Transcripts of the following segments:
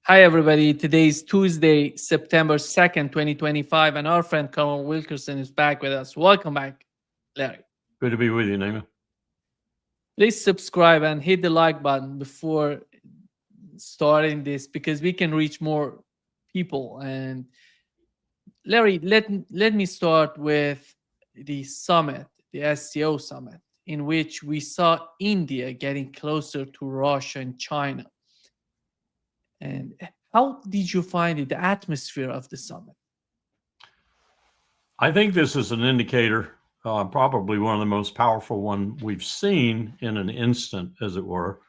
Hi, everybody. Today is Tuesday, September 2nd, 2025, and our friend Colonel Wilkerson is back with us. Welcome back, Larry. Good to be with you, Nima. Please subscribe and hit the like button before starting this because we can reach more people. And Larry, let me start with the summit, the SCO summit, in which we saw India getting closer to Russia and China. And how did you find it, the atmosphere of the summit? I think this is an indicator, probably one of the most powerful one we've seen in an instant, as it were,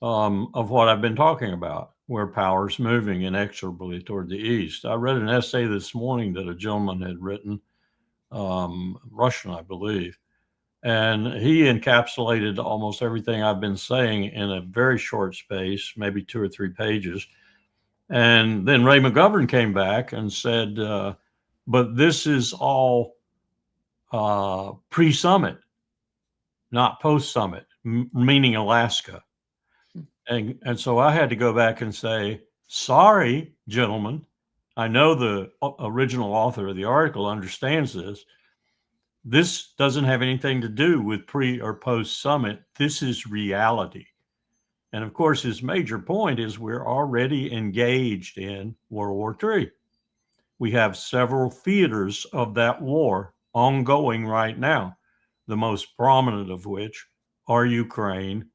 of what I've been talking about, where power's moving inexorably toward the east. I read an essay this morning that a gentleman had written, Russian, I believe, and he encapsulated almost everything I've been saying in a very short space, maybe 2 or 3 pages. And then Ray McGovern came back and said, but this is all pre-summit, not post-summit, meaning Alaska. And so I had to go back and say, sorry, gentlemen, I know the original author of the article understands this. This doesn't have anything to do with pre or post-summit. This is reality. And of course, his major point is we're already engaged in World War III. We have several theaters of that war ongoing right now, the most prominent of which are Ukraine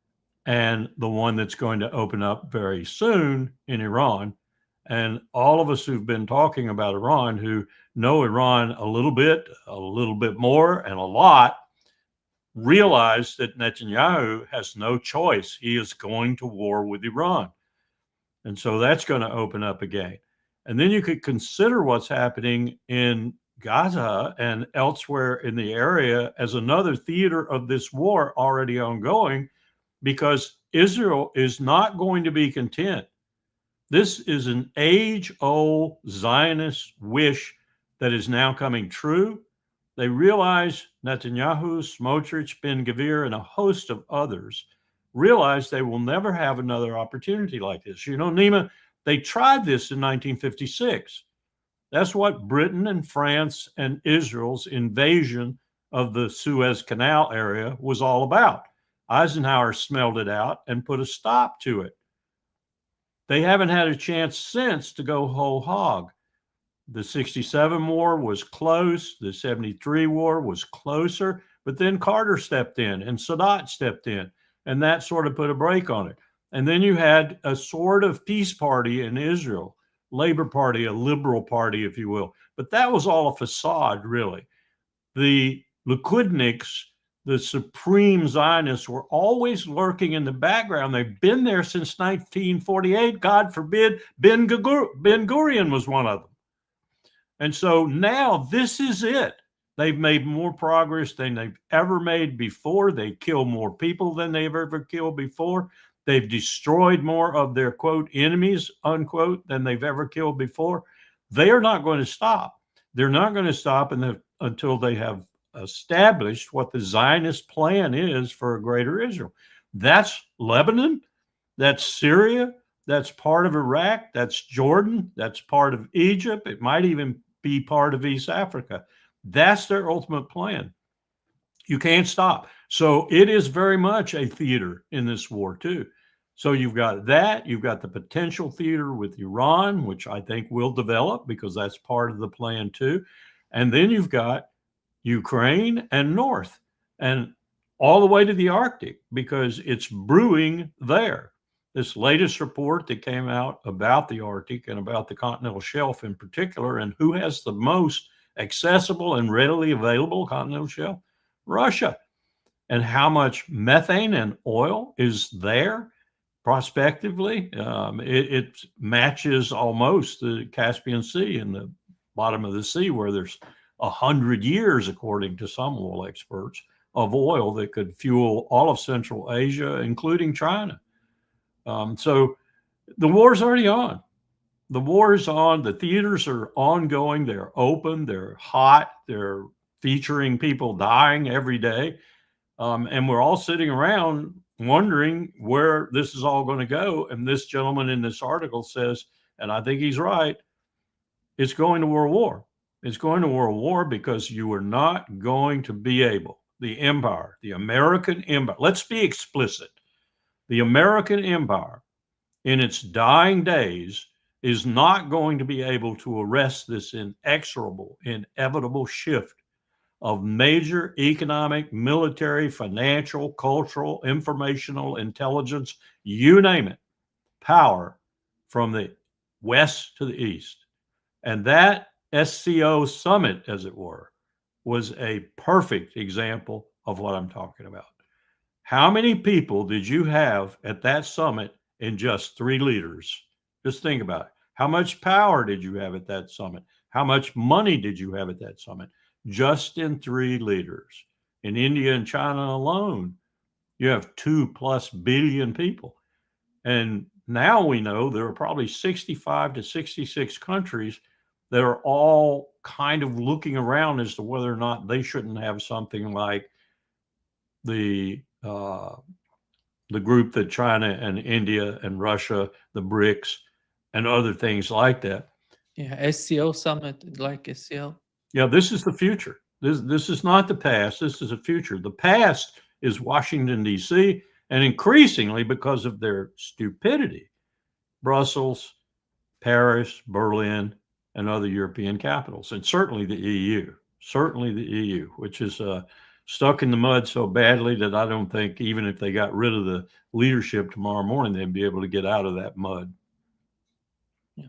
and the one that's going to open up very soon in Iran. And all of us who've been talking about Iran, who know Iran a little bit more, and a lot, realize that Netanyahu has no choice. He is going to war with Iran. And so that's going to open up again. And then you could consider what's happening in Gaza and elsewhere in the area as another theater of this war already ongoing, because Israel is not going to be content. This is an age-old Zionist wish that is now coming true. They realize Netanyahu, Smotrich, Ben-Gvir, and a host of others realize they will never have another opportunity like this. You know, Nima, they tried this in 1956. That's what Britain and France and Israel's invasion of the Suez Canal area was all about. Eisenhower smelled it out and put a stop to it. They haven't had a chance since to go whole hog. The 67 war was close. The 73 war was closer. But then Carter stepped in and Sadat stepped in, and that sort of put a break on it. And then you had a sort of peace party in Israel, Labor Party, a liberal party, if you will. But that was all a facade, really. The Likud, the supreme Zionists, were always lurking in the background. They've been there since 1948. God forbid, Ben Gurion was one of them. And so now this is it. They've made more progress than they've ever made before. They kill more people than they've ever killed before. They've destroyed more of their, quote, enemies, unquote, than they've ever killed before. They are not going to stop. They're not going to stop until they have established what the Zionist plan is for a greater Israel. That's Lebanon. That's Syria. That's part of Iraq. That's Jordan. That's part of Egypt. It might even be part of East Africa. That's their ultimate plan. You can't stop. So it is very much a theater in this war, too. So you've got that. You've got the potential theater with Iran, which I think will develop because that's part of the plan, too. And then you've got Ukraine and North, and all the way to the Arctic, because it's brewing there. This latest report that came out about the Arctic and about the continental shelf in particular, and who has the most accessible and readily available continental shelf? Russia. And how much methane and oil is there prospectively? It matches almost the Caspian Sea and the bottom of the sea, where there's 100 years, according to some oil experts, of oil that could fuel all of Central Asia, including China. So the war's already on. The war is on. The theaters are ongoing. They're open. They're hot. They're featuring people dying every day. And we're all sitting around wondering where this is all going to go. And this gentleman in this article says, and I think he's right, it's going to world war. It's going to world war because you are not going to be able, the empire, the American empire, let's be explicit. The American empire in its dying days is not going to be able to arrest this inexorable, inevitable shift of major economic, military, financial, cultural, informational, intelligence, you name it, power from the west to the east. And that SCO summit, as it were, was a perfect example of what I'm talking about. How many people did you have at that summit in just 3 leaders? Just think about it. How much power did you have at that summit? How much money did you have at that summit? Just in 3 leaders. In India and China alone, you have 2+ billion people. And now we know there are probably 65 to 66 countries that are all kind of looking around as to whether or not they shouldn't have something like the group that China and India and Russia, the BRICS, and other things like that. Yeah, SCO summit, like SCO. Yeah, this is the future. This is not the past. This is the future. The past is Washington, D.C., and increasingly, because of their stupidity, Brussels, Paris, Berlin, and other European capitals, and certainly the EU. Certainly the EU, which is stuck in the mud so badly that I don't think even if they got rid of the leadership tomorrow morning, they'd be able to get out of that mud. Yeah.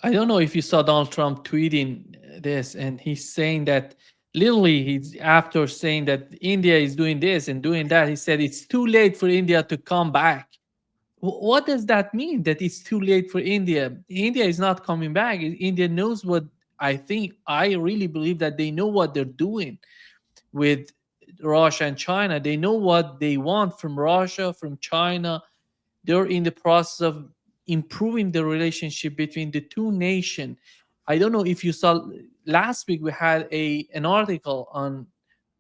I don't know if you saw Donald Trump tweeting this, and he's saying that literally he's after saying that India is doing this and doing that, he said it's too late for India to come back. What does that mean, that it's too late for India? India is not coming back. India knows what, I really believe that they know what they're doing with Russia and China. They know what they want from Russia, from China. They're in the process of improving the relationship between the two nations. I don't know if you saw last week we had an article on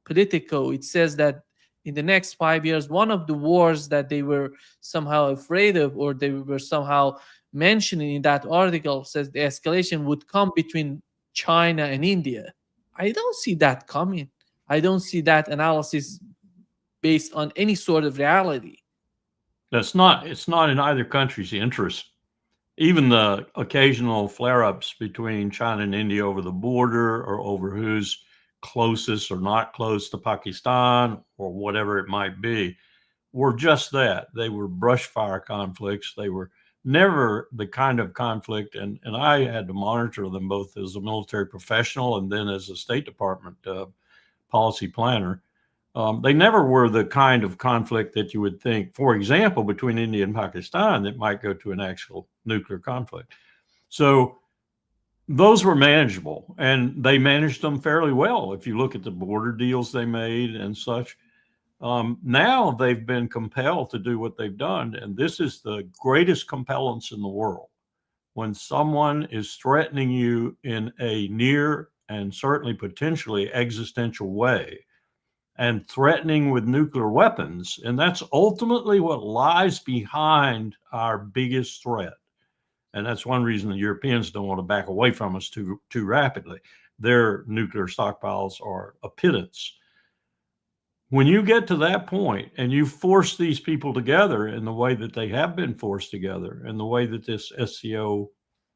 Politico. It says that in the next 5 years, one of the wars that they were somehow afraid of, or they were somehow mentioning in that article, says the escalation would come between China and India. I don't see that coming. I don't see that analysis based on any sort of reality. It's not in either country's interest. Even the occasional flare-ups between China and India over the border or over who's closest or not close to Pakistan or whatever it might be were just that. They were brush fire conflicts. They were never the kind of conflict, and I had to monitor them both as a military professional and then as a State Department policy planner. They never were the kind of conflict that you would think, for example, between India and Pakistan, that might go to an actual nuclear conflict. So those were manageable, and they managed them fairly well. If you look at the border deals they made and such, now they've been compelled to do what they've done. And this is the greatest compellence in the world. When someone is threatening you in a near and certainly potentially existential way, and threatening with nuclear weapons. And that's ultimately what lies behind our biggest threat. And that's one reason the Europeans don't want to back away from us too rapidly. Their nuclear stockpiles are a pittance. When you get to that point and you force these people together in the way that they have been forced together, and the way that this SCO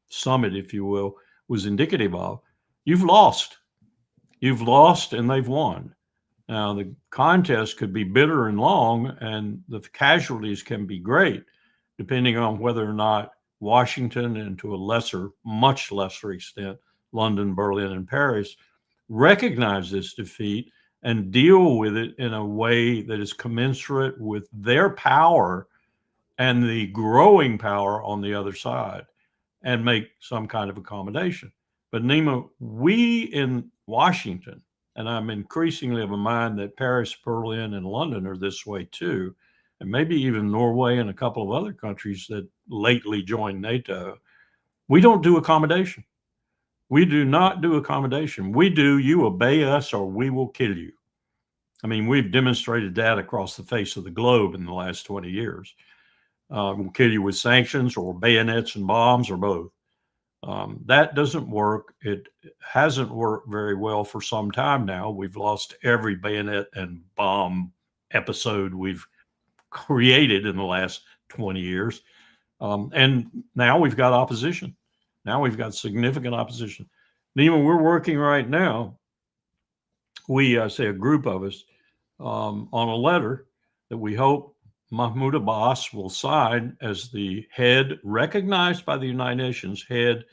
summit, if you will, was indicative of, you've lost. You've lost and they've won. Now, the contest could be bitter and long, and the casualties can be great, depending on whether or not Washington, and to a lesser, much lesser extent, London, Berlin, and Paris, recognize this defeat and deal with it in a way that is commensurate with their power and the growing power on the other side, and make some kind of accommodation. But Nima, we in Washington, and I'm increasingly of a mind that Paris, Berlin, and London are this way too, and maybe even Norway and a couple of other countries that lately joined NATO, we don't do accommodation. We do not do accommodation. We do, you obey us or we will kill you. I mean, we've demonstrated that across the face of the globe in the last 20 years. We'll kill you with sanctions or bayonets and bombs or both. That doesn't work. It hasn't worked very well for some time now. We've lost every bayonet and bomb episode we've created in the last 20 years. And now we've got opposition. Now we've got significant opposition. Nima, we're working right now. We say a group of us on a letter that we hope Mahmoud Abbas will sign as the head, recognized by the United Nations, head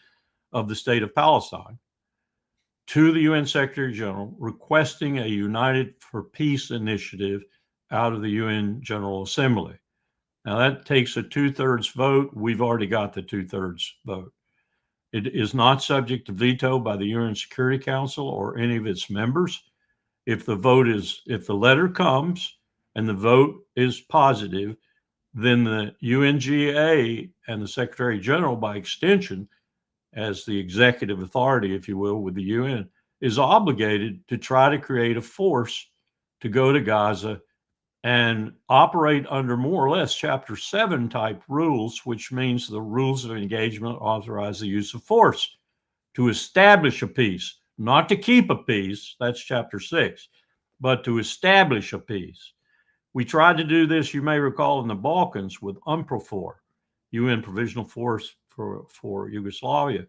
of the state of Palestine, to the UN Secretary General requesting a United for Peace initiative out of the UN General Assembly. Now that takes a 2/3 vote. We've already got the 2/3 vote. It is not subject to veto by the UN Security Council or any of its members. If the letter comes and the vote is positive, then the UNGA and the Secretary General, by extension, as the executive authority, if you will, with the UN, is obligated to try to create a force to go to Gaza and operate under more or less Chapter 7 type rules, which means the rules of engagement authorize the use of force to establish a peace, not to keep a peace, that's Chapter 6, but to establish a peace. We tried to do this, you may recall, in the Balkans with UNPROFOR, UN Provisional Force for Yugoslavia.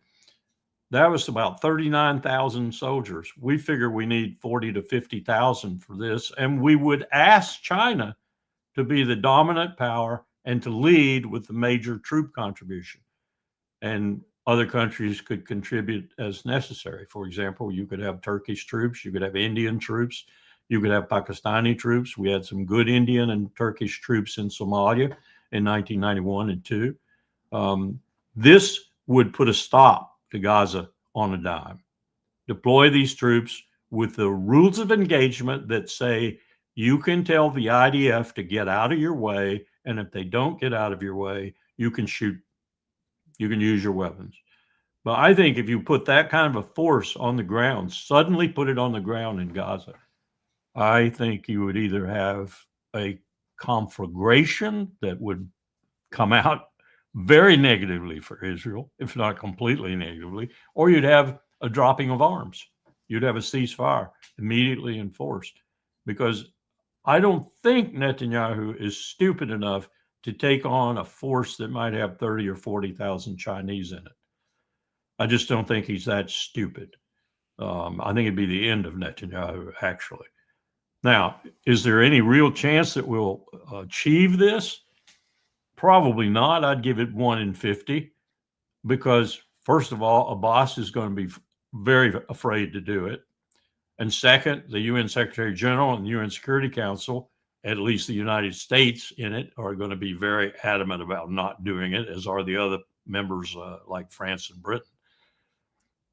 That was about 39,000 soldiers. We figure we need 40 to 50,000 for this, and we would ask China to be the dominant power and to lead with the major troop contribution. And other countries could contribute as necessary. For example, you could have Turkish troops, you could have Indian troops, you could have Pakistani troops. We had some good Indian and Turkish troops in Somalia in 1991 and 2. This would put a stop to Gaza on a dime. Deploy these troops with the rules of engagement that say you can tell the IDF to get out of your way, and if they don't get out of your way, you can shoot. You can use your weapons. But I think if you put that kind of a force on the ground, suddenly put it on the ground in Gaza, I think you would either have a conflagration that would come out very negatively for Israel, if not completely negatively, or you'd have a dropping of arms. You'd have a ceasefire immediately enforced, because I don't think Netanyahu is stupid enough to take on a force that might have 30 or 40,000 Chinese in it. I just don't think he's that stupid. I think it'd be the end of Netanyahu, actually. Now, is there any real chance that we'll achieve this? Probably not. I'd give it 1 in 50, because first of all, Abbas is going to be very afraid to do it. And second, the UN Secretary General and the UN Security Council, at least the United States in it, are going to be very adamant about not doing it, as are the other members like France and Britain.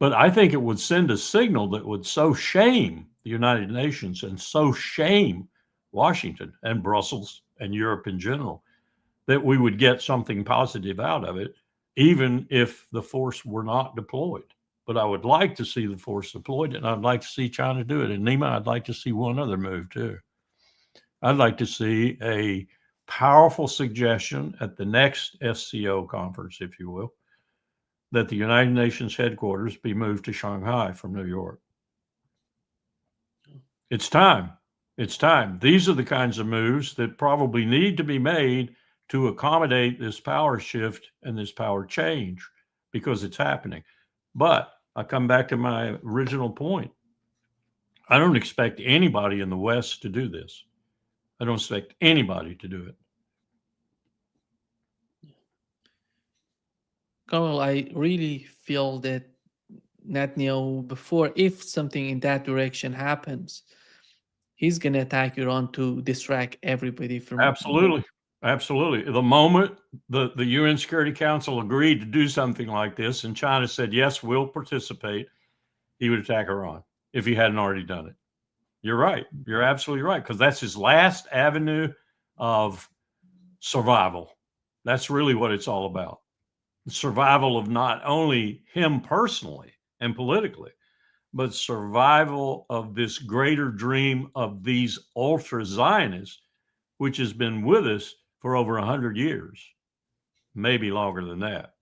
But I think it would send a signal that would so shame the United Nations and so shame Washington and Brussels and Europe in general, that we would get something positive out of it, even if the force were not deployed. But I would like to see the force deployed, and I'd like to see China do it. And Nima, I'd like to see one other move too. I'd like to see a powerful suggestion at the next SCO conference, if you will, that the United Nations headquarters be moved to Shanghai from New York. It's time. It's time. These are the kinds of moves that probably need to be made to accommodate this power shift and this power change, because it's happening. But I come back to my original point. I don't expect anybody in the West to do this. I don't expect anybody to do it. Carl, I really feel that Netanyahu, before, if something in that direction happens, he's going to attack Iran to distract everybody from. Absolutely. Absolutely. The moment the UN Security Council agreed to do something like this and China said, yes, we'll participate, he would attack Iran if he hadn't already done it. You're right. You're absolutely right, because that's his last avenue of survival. That's really what it's all about. The survival of not only him personally and politically, but survival of this greater dream of these ultra Zionists, which has been with us for over 100 years, maybe longer than that.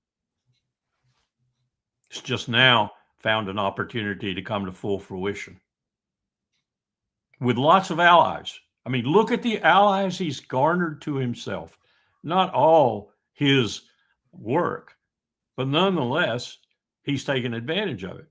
It's just now found an opportunity to come to full fruition with lots of allies. I mean, look at the allies he's garnered to himself. Not all his work, but nonetheless, he's taken advantage of it.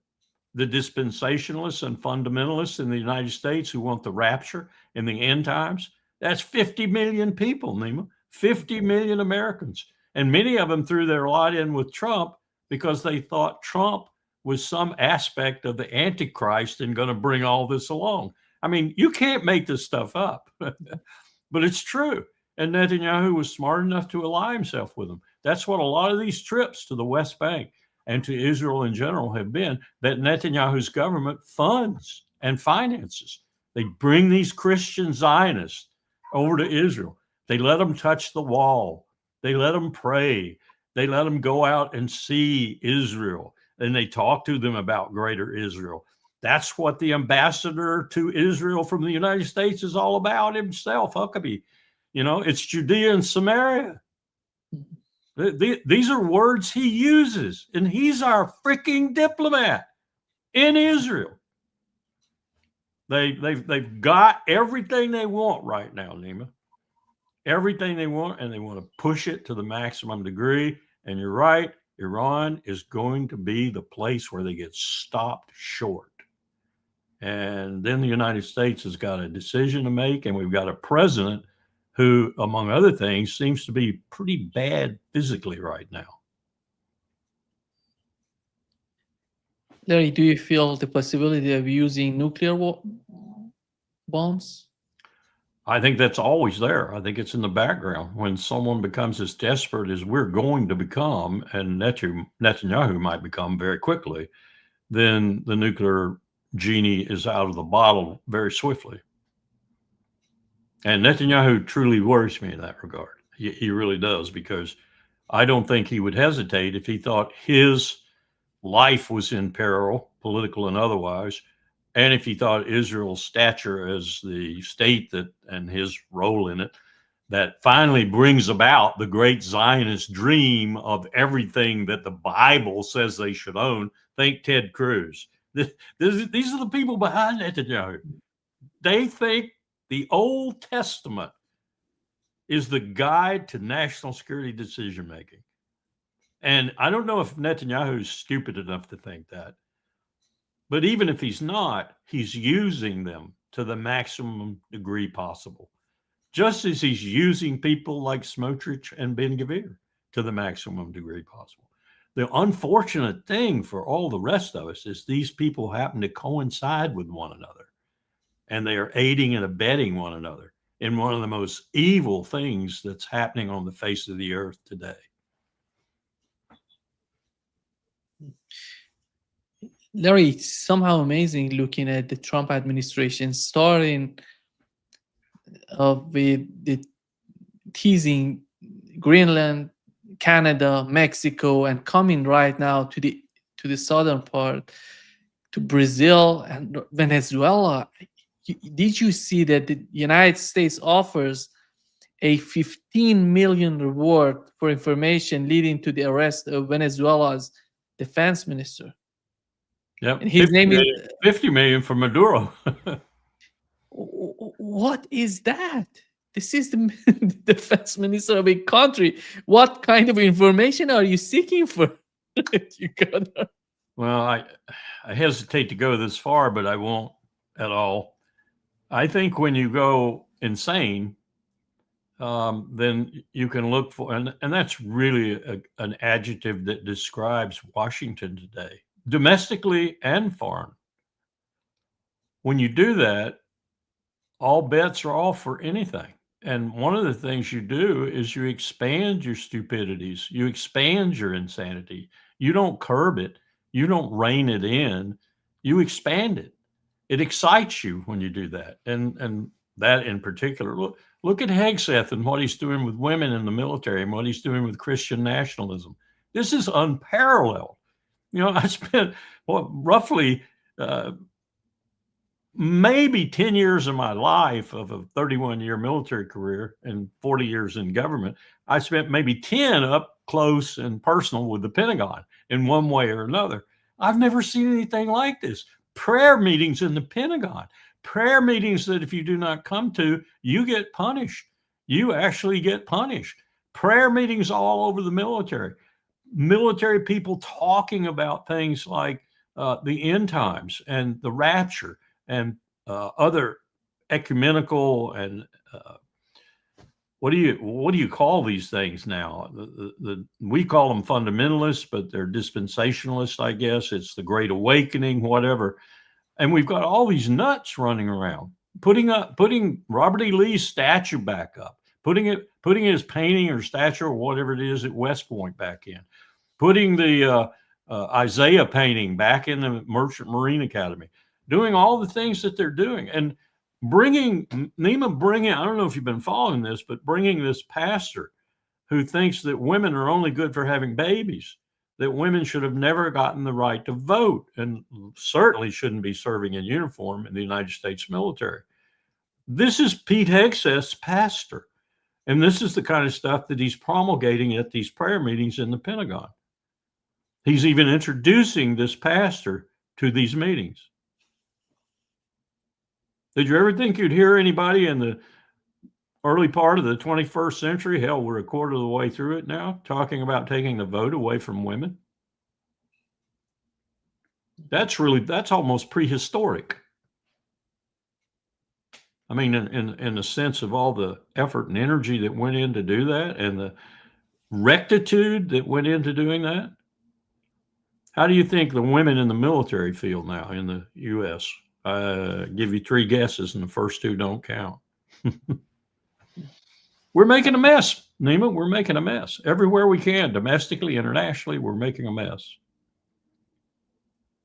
The dispensationalists and fundamentalists in the United States who want the rapture in the end times, that's 50 million people, Nima, 50 million Americans. And many of them threw their lot in with Trump because they thought Trump was some aspect of the Antichrist and going to bring all this along. I mean, you can't make this stuff up, but it's true. And Netanyahu was smart enough to ally himself with them. That's what a lot of these trips to the West Bank and to Israel in general have been, that Netanyahu's government funds and finances. They bring these Christian Zionists over to Israel. They let them touch the wall. They let them pray. They let them go out and see Israel. And they talk to them about greater Israel. That's what the ambassador to Israel from the United States is all about himself, Huckabee. You know, it's Judea and Samaria. These are words he uses, and he's our freaking diplomat in Israel. They've got everything they want right now, Nima. Everything they want, and they want to push it to the maximum degree. And you're right, Iran is going to be the place where they get stopped short. And then the United States has got a decision to make, and we've got a president who, among other things, seems to be pretty bad physically right now. Larry, do you feel the possibility of using nuclear bombs? I think that's always there. I think it's in the background. When someone becomes as desperate as we're going to become, and Netanyahu might become very quickly, then the nuclear genie is out of the bottle very swiftly. And Netanyahu truly worries me in that regard. He really does, because I don't think he would hesitate if he thought his life was in peril, political and otherwise, and if he thought Israel's stature as the state that and his role in it that finally brings about the great Zionist dream of everything that the Bible says they should own. Think Ted Cruz. These are the people behind Netanyahu. They think the Old Testament is the guide to national security decision making. And I don't know if Netanyahu is stupid enough to think that. But even if he's not, he's using them to the maximum degree possible, just as he's using people like Smotrich and Ben-Gvir to the maximum degree possible. The unfortunate thing for all the rest of us is these people happen to coincide with one another, and they are aiding and abetting one another in one of the most evil things that's happening on the face of the earth today. Larry, it's somehow amazing looking at the Trump administration, starting with the teasing Greenland, Canada, Mexico, and coming right now to the southern part, to Brazil and Venezuela. Did you see that the United States offers a 15 million reward for information leading to the arrest of Venezuela's defense minister? Yep. And his name is 50 million for Maduro. What is that? This is the defense minister of a country. What kind of information are you seeking for? Well, I hesitate to go this far, but I won't at all. I think when you go insane, then you can look for, and that's really an adjective that describes Washington today, domestically and foreign. When you do that, all bets are off for anything. And one of the things you do is you expand your stupidities, you expand your insanity. You don't curb it, you don't rein it in, you expand it. It excites you when you do that. And that in particular, look at Hegseth and what he's doing with women in the military and what he's doing with Christian nationalism. This is unparalleled. You know, I spent roughly maybe 10 years of my life of a 31-year military career and 40 years in government, I spent maybe 10 up close and personal with the Pentagon in one way or another. I've never seen anything like this. Prayer meetings in the Pentagon, prayer meetings that if you do not come to, you get punished. You actually get punished. Prayer meetings all over the military people talking about things like the end times and the rapture and other ecumenical and what do you call these things now? We call them fundamentalists, but they're dispensationalists, I guess. It's the Great Awakening, whatever. And we've got all these nuts running around, putting Robert E. Lee's statue back up, putting his painting or statue or whatever it is at West Point back in, putting the Isaiah painting back in the Merchant Marine Academy, doing all the things that they're doing, and bringing, I don't know if you've been following this, but bringing this pastor who thinks that women are only good for having babies, that women should have never gotten the right to vote and certainly shouldn't be serving in uniform in the United States military. This is Pete Hegseth's pastor. And this is the kind of stuff that he's promulgating at these prayer meetings in the Pentagon. He's even introducing this pastor to these meetings. Did you ever think you'd hear anybody in the early part of the 21st century, hell, we're a quarter of the way through it now, talking about taking the vote away from women? That's almost prehistoric. I mean, in the sense of all the effort and energy that went in to do that and the rectitude that went into doing that. How do you think the women in the military feel now in the U.S.? Give you 3 guesses, and the first 2 don't count. We're making a mess, Nima. We're making a mess everywhere we can, domestically, internationally. We're making a mess.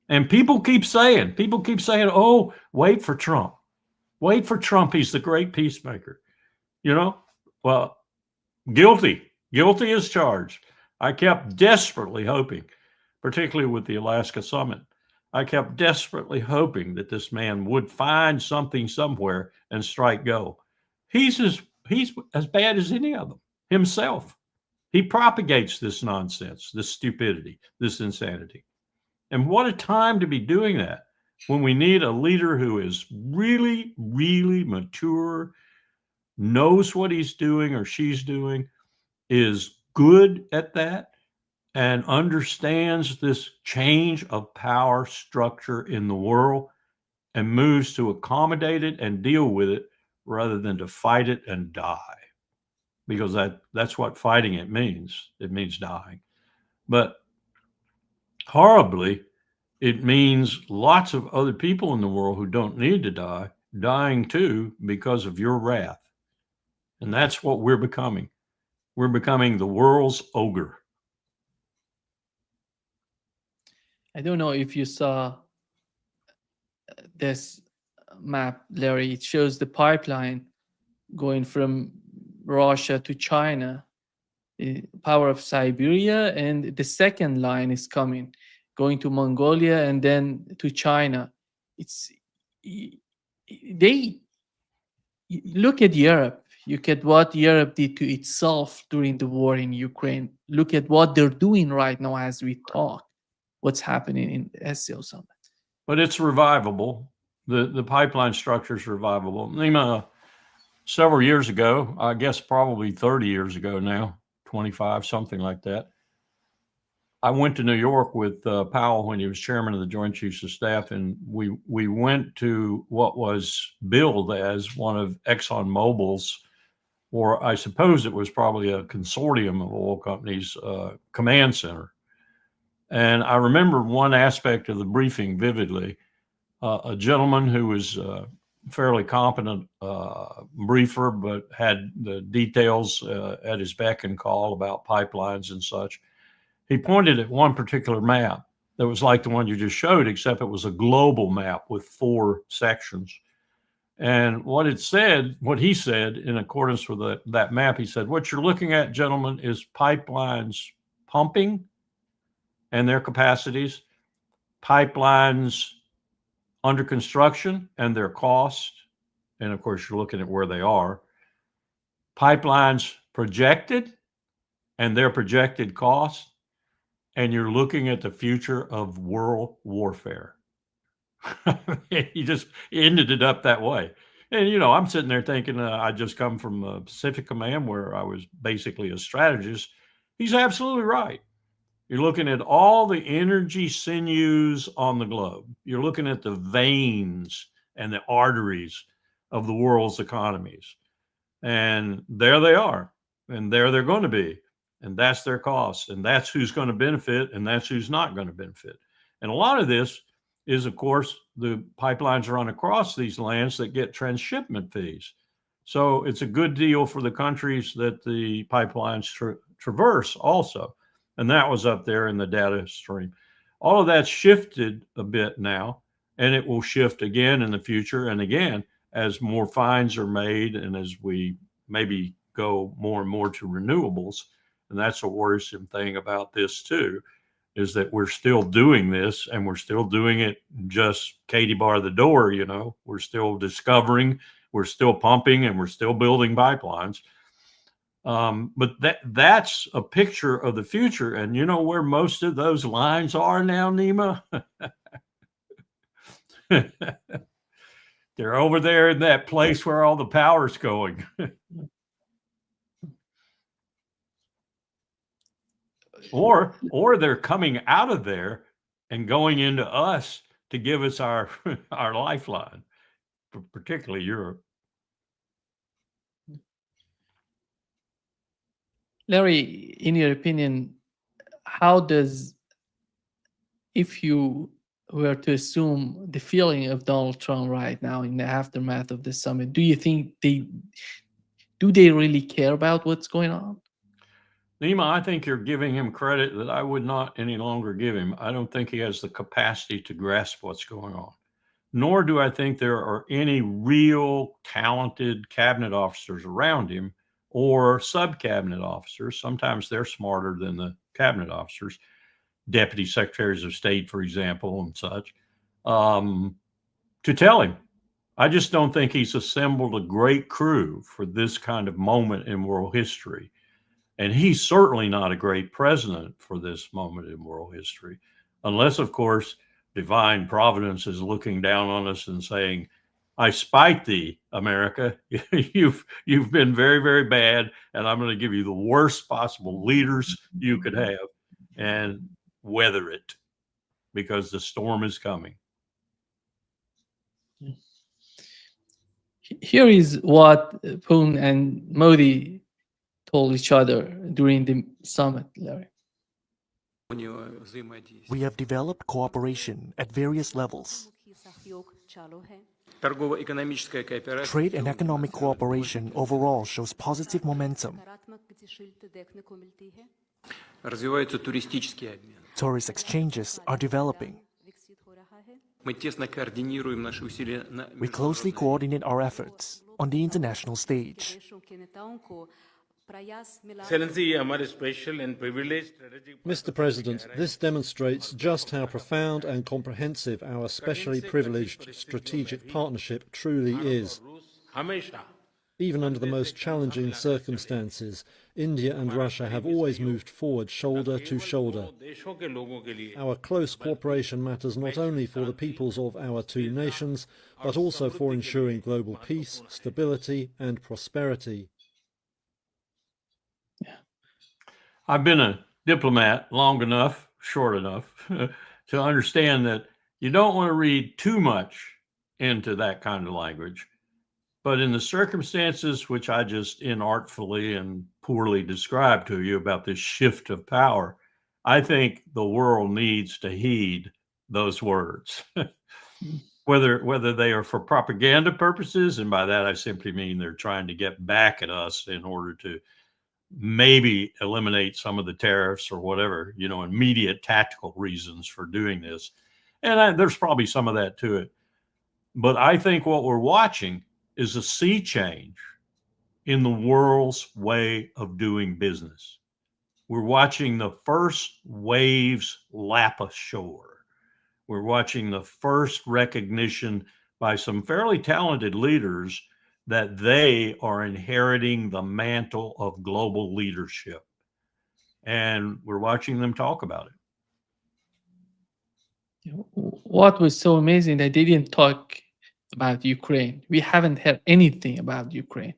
And people keep saying, oh, wait for Trump. Wait for Trump. He's the great peacemaker. You know, well, guilty as charged. I kept desperately hoping, particularly with the Alaska summit, I kept desperately hoping that this man would find something somewhere and strike go. He's as bad as any of them himself. He propagates this nonsense, this stupidity, this insanity. And what a time to be doing that when we need a leader who is really, really mature, knows what he's doing or she's doing, is good at that, and understands this change of power structure in the world and moves to accommodate it and deal with it rather than to fight it and die. Because that's what fighting it means. It means dying. But horribly, it means lots of other people in the world who don't need to die, dying too because of your wrath. And that's what we're becoming. We're becoming the world's ogre. I don't know if you saw this map, Larry. It shows the pipeline going from Russia to China, the power of Siberia, and the second line is coming, going to Mongolia and then to China. They look at Europe. Look at what Europe did to itself during the war in Ukraine. Look at what they're doing right now as we talk. What's happening in the SCO summit. But it's revivable. The pipeline structure is revivable. Nima, several years ago, I guess probably 30 years ago now, 25, something like that, I went to New York with Powell when he was chairman of the Joint Chiefs of Staff, and we went to what was billed as one of ExxonMobil's, or I suppose it was probably a consortium of oil companies, command center. And I remember one aspect of the briefing vividly. A gentleman who was a fairly competent briefer, but had the details at his beck and call about pipelines and such. He pointed at one particular map that was like the one you just showed, except it was a global map with 4 sections. And what he said, in accordance with that map, he said, what you're looking at, gentlemen, is pipelines pumping and their capacities, pipelines under construction and their cost, and of course, you're looking at where they are, pipelines projected and their projected cost, and you're looking at the future of world warfare. You just ended it up that way. And, I'm sitting there thinking, I just come from Pacific Command where I was basically a strategist. He's absolutely right. You're looking at all the energy sinews on the globe. You're looking at the veins and the arteries of the world's economies. And there they are. And there they're going to be. And that's their cost. And that's who's going to benefit. And that's who's not going to benefit. And a lot of this is, of course, the pipelines run across these lands that get transshipment fees. So it's a good deal for the countries that the pipelines traverse also. And that was up there in the data stream. All of that's shifted a bit now, and it will shift again in the future and again as more finds are made and as we maybe go more and more to renewables. And that's a worrisome thing about this too, is that we're still doing this and we're still doing it just Katie bar the door, we're still discovering, we're still pumping, and we're still building pipelines. But that's a picture of the future. And you know where most of those lines are now, Nima? They're over there in that place where all the power's going. Or they're coming out of there and going into us to give us our lifeline, particularly Europe. Larry, in your opinion, if you were to assume the feeling of Donald Trump right now in the aftermath of the summit, do you think they really care about what's going on? Nima, I think you're giving him credit that I would not any longer give him. I don't think he has the capacity to grasp what's going on. Nor do I think there are any real talented cabinet officers around him or sub-cabinet officers. Sometimes they're smarter than the cabinet officers, deputy secretaries of state, for example, and such, to tell him. I just don't think he's assembled a great crew for this kind of moment in world history. And he's certainly not a great president for this moment in world history, unless, of course, divine providence is looking down on us and saying, I spite thee, America. You've been very, very bad, and I'm going to give you the worst possible leaders you could have, and weather it, because the storm is coming. Here is what Putin and Modi told each other during the summit, Larry. We have developed cooperation at various levels. Trade and economic cooperation overall shows positive momentum. Tourist exchanges are developing. We closely coordinate our efforts on the international stage. Mr. President, this demonstrates just how profound and comprehensive our specially privileged strategic partnership truly is. Even under the most challenging circumstances, India and Russia have always moved forward shoulder to shoulder. Our close cooperation matters not only for the peoples of our two nations, but also for ensuring global peace, stability, and prosperity. I've been a diplomat long enough, short enough, to understand that you don't want to read too much into that kind of language. But in the circumstances which I just inartfully and poorly described to you about this shift of power, I think the world needs to heed those words, whether they are for propaganda purposes, and by that I simply mean they're trying to get back at us in order to maybe eliminate some of the tariffs or whatever, immediate tactical reasons for doing this. And there's probably some of that to it. But I think what we're watching is a sea change in the world's way of doing business. We're watching the first waves lap ashore. We're watching the first recognition by some fairly talented leaders that they are inheriting the mantle of global leadership. And we're watching them talk about it. What was so amazing, they didn't talk about Ukraine. We haven't heard anything about Ukraine.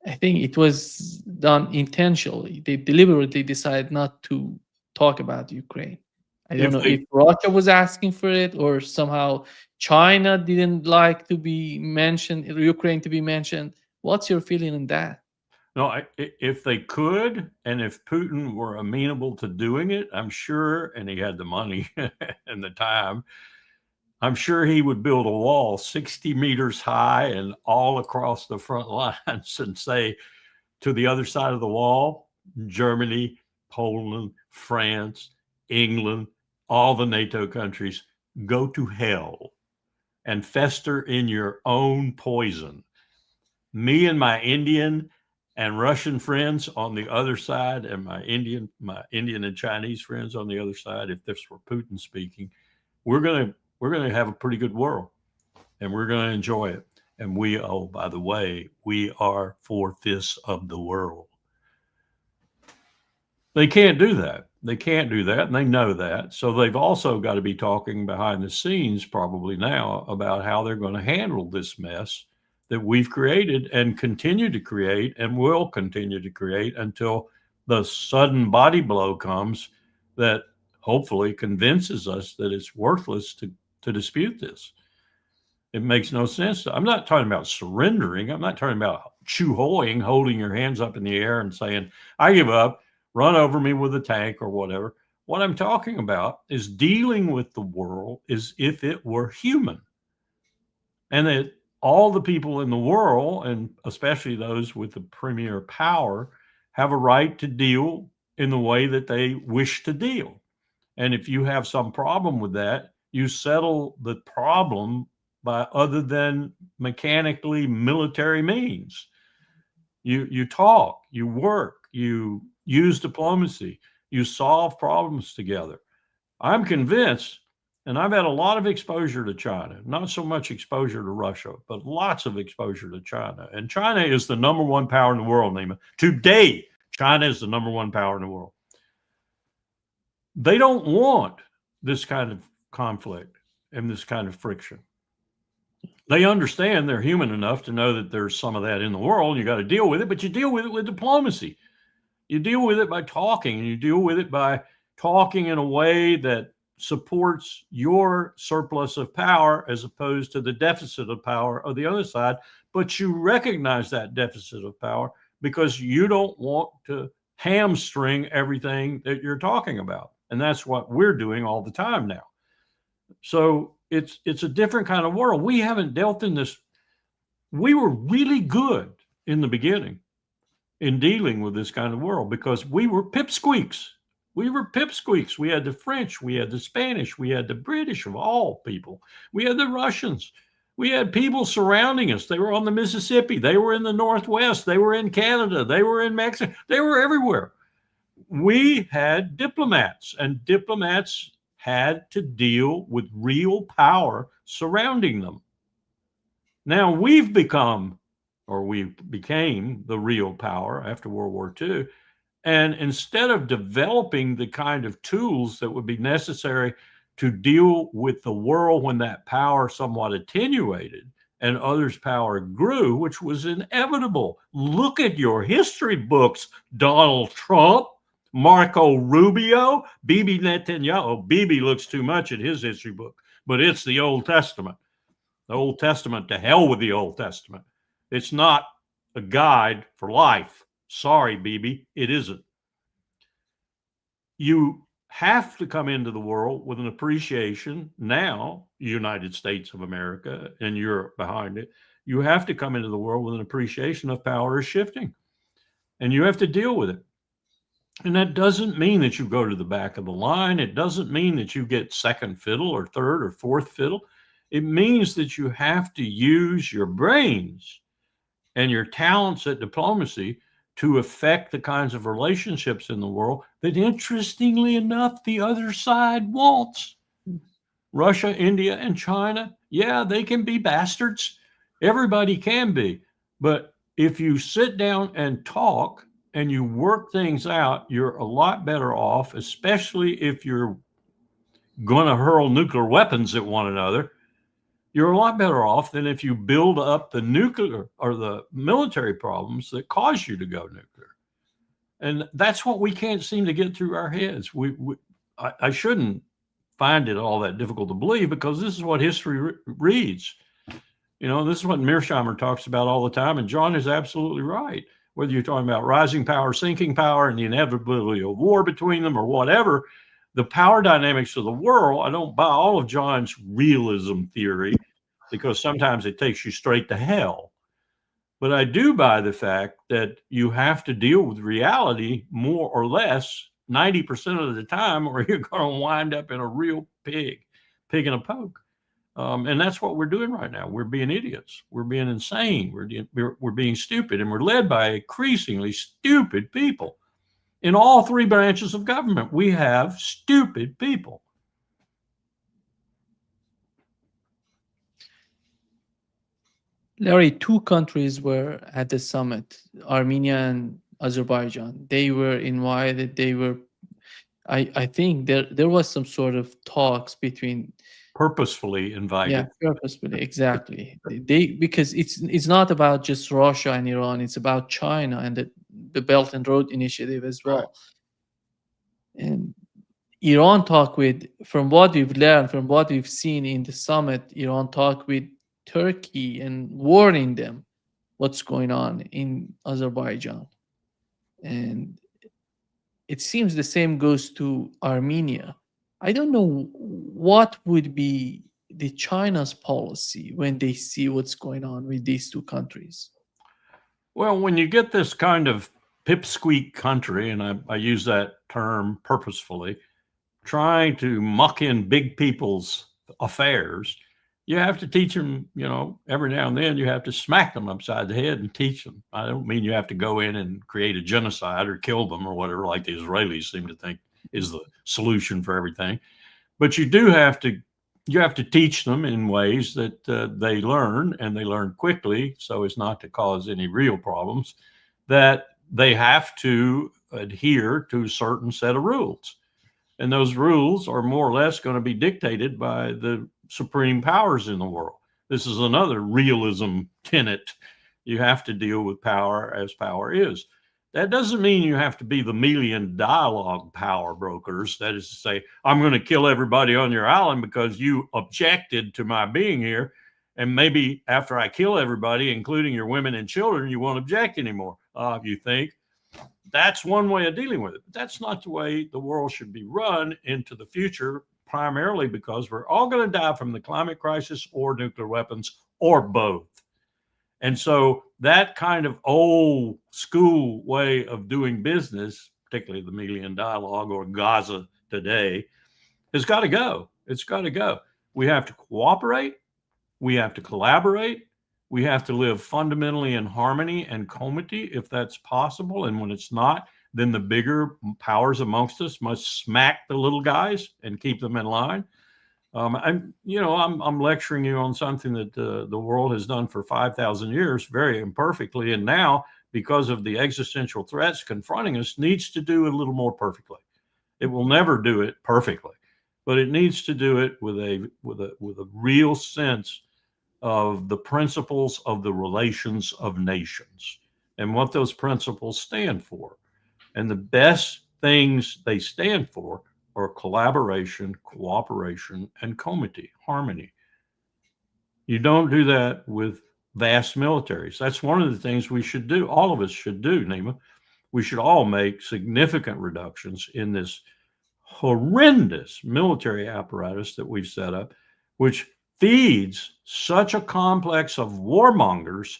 I think it was done intentionally. They deliberately decided not to talk about Ukraine. I don't know if Russia was asking for it or somehow China didn't like to be mentioned, Ukraine to be mentioned. What's your feeling on that? No, if they could, and if Putin were amenable to doing it, I'm sure, and he had the money and the time, I'm sure he would build a wall 60 meters high and all across the front lines and say to the other side of the wall, Germany, Poland, France, England, all the NATO countries, go to hell and fester in your own poison. Me and my Indian and Russian friends on the other side, and my Indian and Chinese friends on the other side, if this were Putin speaking, we're gonna have a pretty good world, and we're gonna enjoy it. And oh, by the way, we are 4/5 of the world. They can't do that. They can't do that, and they know that. So they've also got to be talking behind the scenes probably now about how they're going to handle this mess that we've created and continue to create and will continue to create until the sudden body blow comes that hopefully convinces us that it's worthless to dispute this. It makes no sense. I'm not talking about surrendering. I'm not talking about choo-hoing, holding your hands up in the air and saying, I give up, run over me with a tank or whatever. What I'm talking about is dealing with the world as if it were human. And that all the people in the world, and especially those with the premier power, have a right to deal in the way that they wish to deal. And if you have some problem with that, you settle the problem by other than mechanically military means. You talk, you work, you use diplomacy, you solve problems together. I'm convinced, and I've had a lot of exposure to China, not so much exposure to Russia, but lots of exposure to China. And China is the number one power in the world, Nima. Today, China is the number one power in the world. They don't want this kind of conflict and this kind of friction. They understand, they're human enough to know that there's some of that in the world. You got to deal with it, but you deal with it with diplomacy. You deal with it by talking, and you deal with it by talking in a way that supports your surplus of power as opposed to the deficit of power of the other side. But you recognize that deficit of power because you don't want to hamstring everything that you're talking about. And that's what we're doing all the time now. So it's a different kind of world. We haven't dealt in this. We were really good in the beginning in dealing with this kind of world because we were pipsqueaks. We were pipsqueaks. We had the French, we had the Spanish, we had the British of all people. We had the Russians. We had people surrounding us. They were on the Mississippi. They were in the Northwest. They were in Canada. They were in Mexico. They were everywhere. We had diplomats, and diplomats had to deal with real power surrounding them. Now we became the real power after World War II. And instead of developing the kind of tools that would be necessary to deal with the world when that power somewhat attenuated and others' power grew, which was inevitable. Look at your history books, Donald Trump, Marco Rubio, Bibi Netanyahu. Bibi looks too much at his history book, but it's the Old Testament. The Old Testament, to hell with the Old Testament. It's not a guide for life. Sorry, Bibi, it isn't. You have to come into the world with an appreciation now, United States of America and Europe behind it. You have to come into the world with an appreciation of power is shifting, and you have to deal with it. And that doesn't mean that you go to the back of the line. It doesn't mean that you get second fiddle or third or fourth fiddle. It means that you have to use your brains and your talents at diplomacy to affect the kinds of relationships in the world that, interestingly enough, the other side wants. Russia, India, and China, yeah, they can be bastards. Everybody can be. But if you sit down and talk and you work things out, you're a lot better off, especially if you're going to hurl nuclear weapons at one another. You're a lot better off than if you build up the nuclear or the military problems that cause you to go nuclear. And that's what we can't seem to get through our heads. I shouldn't find it all that difficult to believe, because this is what history reads. You know, this is what Mearsheimer talks about all the time, and John is absolutely right. Whether you're talking about rising power, sinking power, and the inevitability of war between them or whatever, the power dynamics of the world, I don't buy all of John's realism theory, because sometimes it takes you straight to hell. But I do buy the fact that you have to deal with reality more or less 90% of the time, or you're going to wind up in a real pig in a poke. And that's what we're doing right now. We're being idiots. We're being insane. We're being stupid, and we're led by increasingly stupid people. In all three branches of government, we have stupid people. Larry, two countries were at the summit, Armenia and Azerbaijan. They were invited. They were, I think there was some sort of talks between. Purposefully invited. Yeah, purposefully, exactly. Because it's not about just Russia and Iran. It's about China and the Belt and Road Initiative as well. Right. And Iran talked with, from what we've learned, from what we've seen in the summit, Iran talked with Turkey and warning them what's going on in Azerbaijan. And it seems the same goes to Armenia. I don't know what would be the China's policy when they see what's going on with these two countries. Well, when you get this kind of pipsqueak country, and I use that term purposefully, trying to muck in big people's affairs, you have to teach them, you know, every now and then you have to smack them upside the head and teach them. I don't mean you have to go in and create a genocide or kill them or whatever, like the Israelis seem to think is the solution for everything. But you do have to teach them in ways that they learn, and they learn quickly, so as not to cause any real problems, that they have to adhere to a certain set of rules. And those rules are more or less going to be dictated by the supreme powers in the world. This is another realism tenet. You have to deal with power as power is. That doesn't mean you have to be the Melian dialogue power brokers. That is to say, I'm going to kill everybody on your island because you objected to my being here. And maybe after I kill everybody, including your women and children, you won't object anymore. You think that's one way of dealing with it. But that's not the way the world should be run into the future, primarily because we're all going to die from the climate crisis or nuclear weapons or both. And so that kind of old school way of doing business, particularly the Melian dialogue or Gaza today, has got to go. It's got to go. We have to cooperate. We have to collaborate. We have to live fundamentally in harmony and comity if that's possible. And when it's not, then the bigger powers amongst us must smack the little guys and keep them in line. I'm lecturing you on something that the world has done for 5,000 years very imperfectly, and now, because of the existential threats confronting us, needs to do it a little more perfectly. It will never do it perfectly, but it needs to do it with a real sense of the principles of the relations of nations and what those principles stand for. And the best things they stand for are collaboration, cooperation, and comity, harmony. You don't do that with vast militaries. That's one of the things we should do. All of us should do, Nima. We should all make significant reductions in this horrendous military apparatus that we've set up, which feeds such a complex of warmongers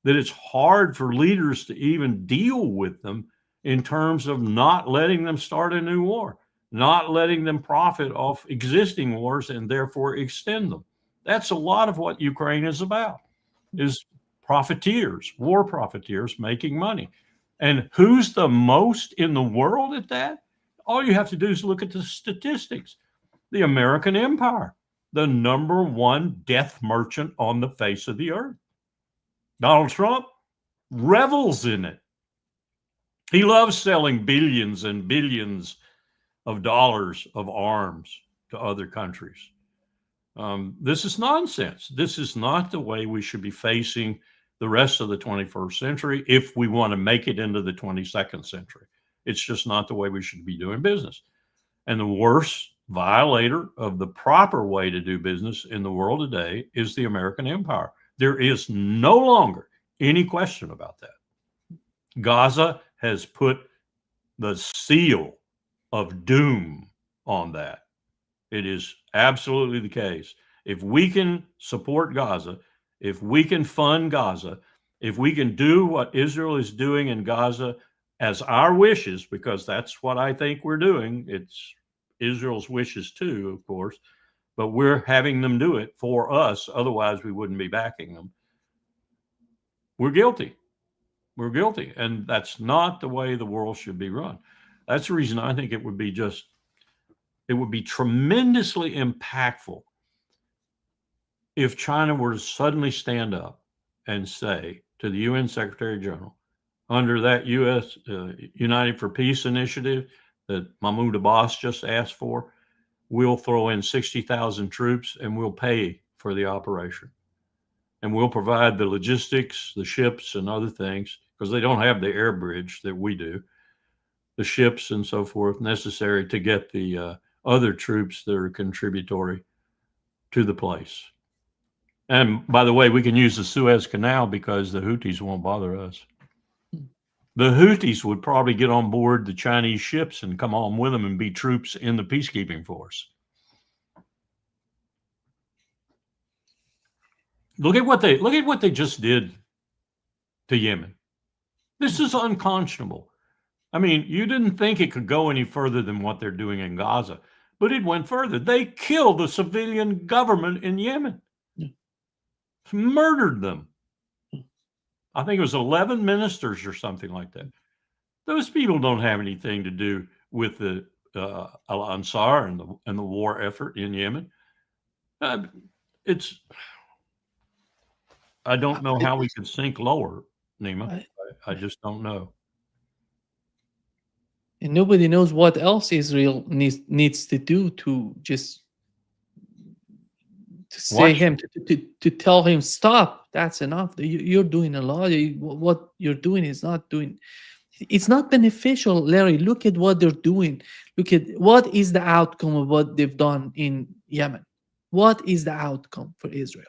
that it's hard for leaders to even deal with them in terms of not letting them start a new war, not letting them profit off existing wars and therefore extend them. That's a lot of what Ukraine is about, is profiteers, war profiteers making money. And who's the most in the world at that? All you have to do is look at the statistics. The American empire. the number one death merchant on the face of the earth. Donald Trump revels in it. He loves selling billions and billions of dollars of arms to other countries. This is nonsense. This is not the way we should be facing the rest of the 21st century if we want to make it into the 22nd century. It's just not the way we should be doing business. And the worst violator of the proper way to do business in the world today is the American empire. There is no longer any question about that. Gaza has put the seal of doom on that. It is absolutely the case. If we can support Gaza, if we can fund Gaza, if we can do what Israel is doing in Gaza as our wishes, because that's what I think we're doing. It's Israel's wishes too, of course, but we're having them do it for us. Otherwise, we wouldn't be backing them. We're guilty. We're guilty. And that's not the way the world should be run. That's the reason I think it would be tremendously impactful if China were to suddenly stand up and say to the UN Secretary General, under that U.S. United for Peace initiative that Mahmoud Abbas just asked for, we'll throw in 60,000 troops and we'll pay for the operation. And we'll provide the logistics, the ships and other things, because they don't have the air bridge that we do, the ships and so forth necessary to get the other troops that are contributory to the place. And by the way, we can use the Suez Canal because the Houthis won't bother us. The Houthis would probably get on board the Chinese ships and come on with them and be troops in the peacekeeping force. Look at what they just did to Yemen. This is unconscionable. I mean, you didn't think it could go any further than what they're doing in Gaza, but it went further. They killed the civilian government in Yemen, murdered them. I think it was 11 ministers or something like that. Those people don't have anything to do with the Al-Ansar and the war effort in Yemen. I don't know how we could sink lower, Nima. I just don't know. And nobody knows what else Israel needs to do to just to say him to tell him stop. That's enough. You're doing a lot. What you're doing is not doing. It's not beneficial, Larry. Look at what they're doing. Look at what is the outcome of what they've done in Yemen. What is the outcome for Israel?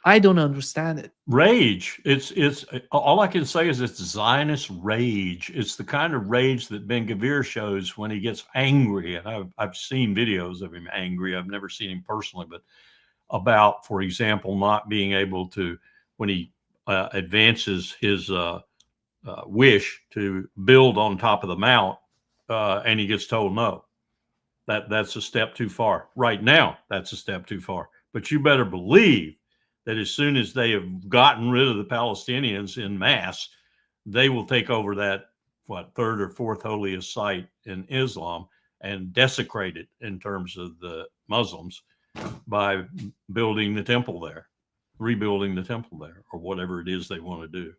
I don't understand it. Rage. It's all I can say is it's Zionist rage. It's the kind of rage that Ben-Gvir shows when he gets angry. And I've seen videos of him angry. I've never seen him personally, but about, for example, not being able to, when he advances his wish to build on top of the mount, and he gets told no. That's a step too far. Right now, that's a step too far. But you better believe that as soon as they have gotten rid of the Palestinians en masse, they will take over that, third or fourth holiest site in Islam and desecrate it in terms of the Muslims by building the temple there, rebuilding the temple there, or whatever it is they want to do.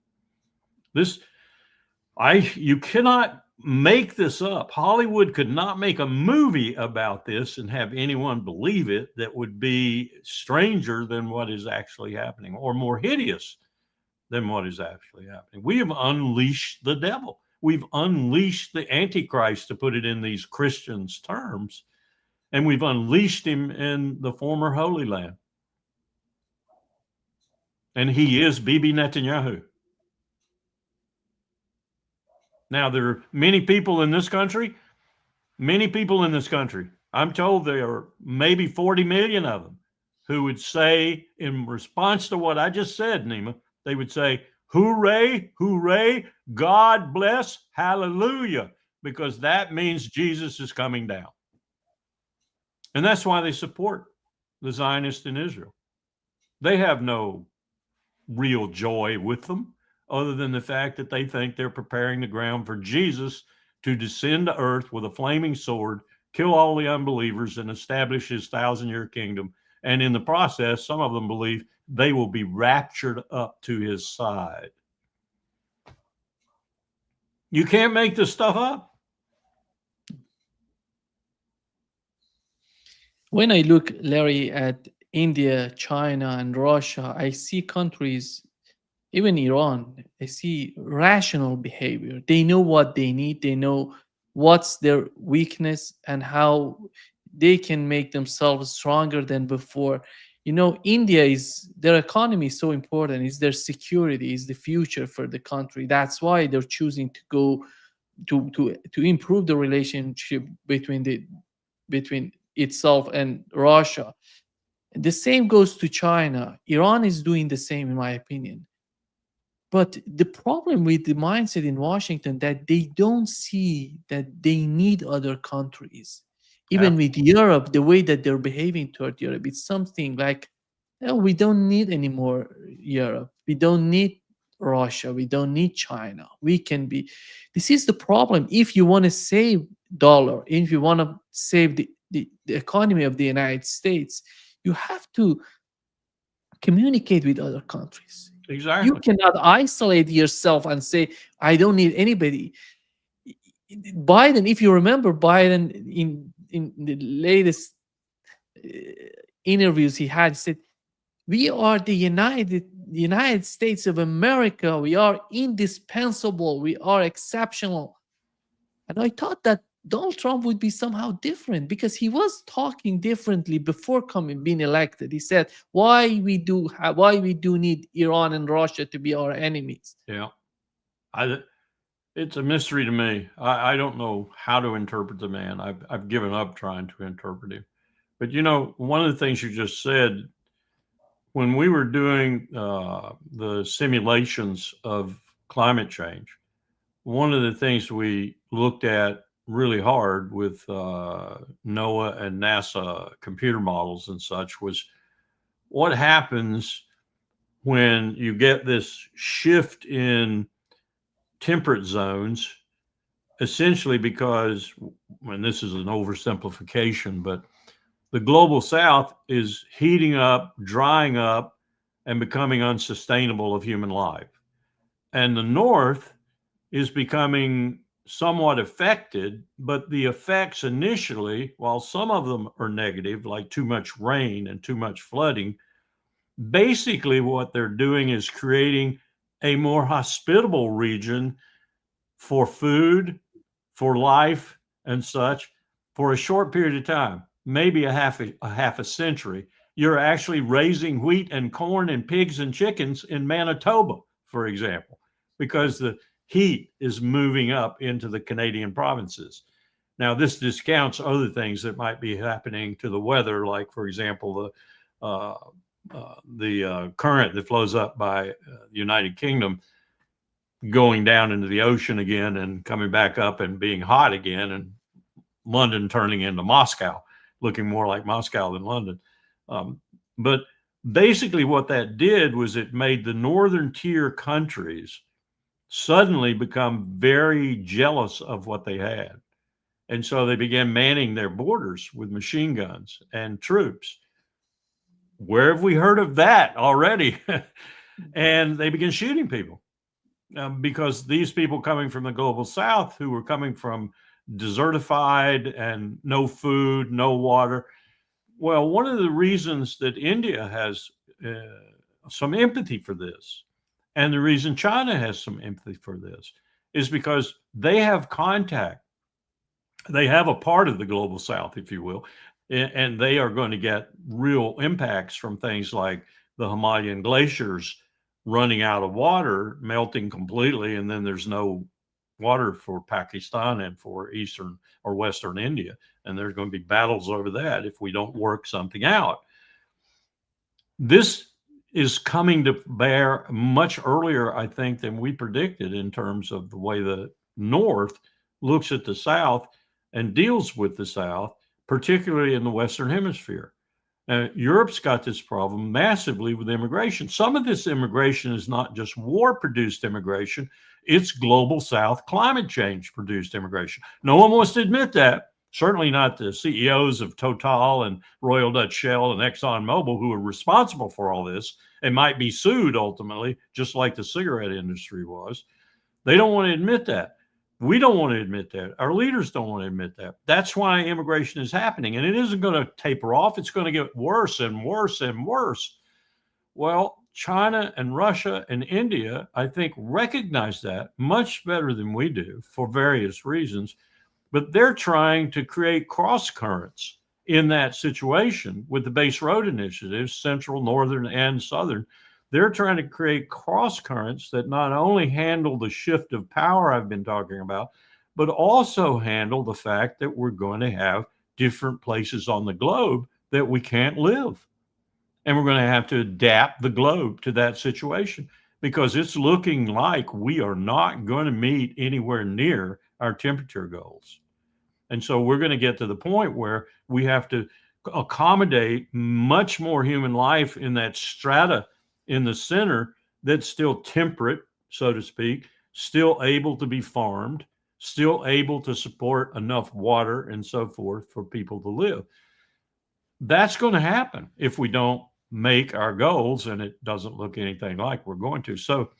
You cannot make this up. Hollywood could not make a movie about this and have anyone believe it that would be stranger than what is actually happening, or more hideous than what is actually happening. We have unleashed the devil. We've unleashed the Antichrist, to put it in these Christians' terms, and we've unleashed him in the former Holy Land. And he is Bibi Netanyahu. Now, there are many people in this country. I'm told there are maybe 40 million of them who would say, in response to what I just said, Nima, they would say, hooray, hooray, God bless, hallelujah, because that means Jesus is coming down. And that's why they support the Zionists in Israel. They have no real joy with them, other than the fact that they think they're preparing the ground for Jesus to descend to earth with a flaming sword, kill all the unbelievers, and establish his 1,000-year kingdom And in the process, some of them believe they will be raptured up to his side. You can't make this stuff up. When I look, Larry, at India, China, and Russia, I see countries, even Iran, I see rational behavior. They know what they need, they know what's their weakness, and how they can make themselves stronger than before. India, is their economy is so important, is their security, is the future for the country. That's why they're choosing to go to improve the relationship between itself and Russia. The same goes to China. Iran is doing the same, in my opinion. But the problem with the mindset in Washington, that they don't see that they need other countries. Even with Europe, the way that they're behaving toward Europe, it's something like, no, we don't need any more Europe. We don't need Russia. We don't need China. We can be. This is the problem. If you want to save dollar, if you want to save the economy of the United States, you have to communicate with other countries. Exactly. You cannot isolate yourself and say, I don't need anybody. Biden, if you remember Biden in the latest interviews he had, said, we are the United States of America. We are indispensable. We are exceptional. And I thought that Donald Trump would be somehow different, because he was talking differently before being elected. He said, why we do need Iran and Russia to be our enemies. Yeah. It's a mystery to me. I don't know how to interpret the man. I've given up trying to interpret him. But one of the things you just said, when we were doing the simulations of climate change, one of the things we looked at really hard with NOAA and NASA computer models and such was what happens when you get this shift in temperate zones, essentially because, and this is an oversimplification, but the global south is heating up, drying up, and becoming unsustainable of human life. And the north is becoming somewhat affected, but the effects initially, while some of them are negative, like too much rain and too much flooding, basically what they're doing is creating a more hospitable region for food, for life and such, for a short period of time, maybe a half a century. You're actually raising wheat and corn and pigs and chickens in Manitoba, for example, because the heat is moving up into the Canadian provinces. Now, this discounts other things that might be happening to the weather, like, for example, the current that flows up by the United Kingdom going down into the ocean again and coming back up and being hot again, and London turning into Moscow, looking more like Moscow than London. But basically what that did was it made the northern tier countries suddenly become very jealous of what they had. And so they began manning their borders with machine guns and troops. Where have we heard of that already? And they began shooting people because these people coming from the global south, who were coming from desertified and no food, no water. Well, one of the reasons that India has some empathy for this, and the reason China has some empathy for this, is because they have contact. They have a part of the global south, if you will, and they are going to get real impacts from things like the Himalayan glaciers running out of water, melting completely, and then there's no water for Pakistan and for eastern or western India. And there's going to be battles over that if we don't work something out. This is coming to bear much earlier, I think, than we predicted in terms of the way the North looks at the South and deals with the South, particularly in the Western Hemisphere. Europe's got this problem massively with immigration. Some of this immigration is not just war-produced immigration, it's global South climate change-produced immigration. No one wants to admit that. certainly not the CEOs of Total and Royal Dutch Shell and ExxonMobil, who are responsible for all this and might be sued ultimately, just like the cigarette industry was. They don't want to admit that. We don't want to admit that. Our leaders don't want to admit that. That's why immigration is happening. And it isn't going to taper off. It's going to get worse and worse and worse. Well, China and Russia and India, I think, recognize that much better than we do for various reasons. But they're trying to create cross currents in that situation with the base road initiatives, central, northern, and southern. They're trying to create cross currents that not only handle the shift of power I've been talking about, but also handle the fact that we're going to have different places on the globe that we can't live. And we're going to have to adapt the globe to that situation, because it's looking like we are not going to meet anywhere near our temperature goals. And so we're going to get to the point where we have to accommodate much more human life in that strata in the center that's still temperate, so to speak, still able to be farmed, still able to support enough water and so forth for people to live. That's going to happen if we don't make our goals, and it doesn't look anything like we're going to. So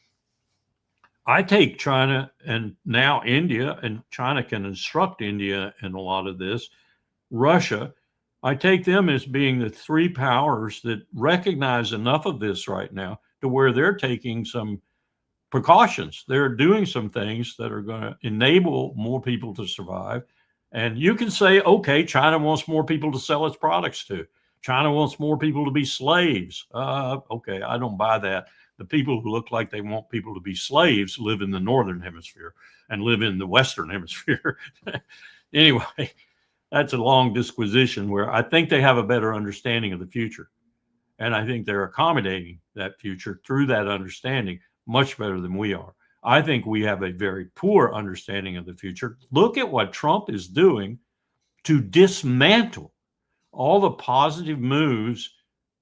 I take China and now India, and China can instruct India in a lot of this, Russia, I take them as being the three powers that recognize enough of this right now to where they're taking some precautions. They're doing some things that are going to enable more people to survive. And you can say, okay, China wants more people to sell its products to. China wants more people to be slaves. Okay, I don't buy that. The people who look like they want people to be slaves live in the northern hemisphere and live in the western hemisphere. Anyway, that's a long disquisition where I think they have a better understanding of the future. And I think they're accommodating that future through that understanding much better than we are. I think we have a very poor understanding of the future. Look at what Trump is doing to dismantle all the positive moves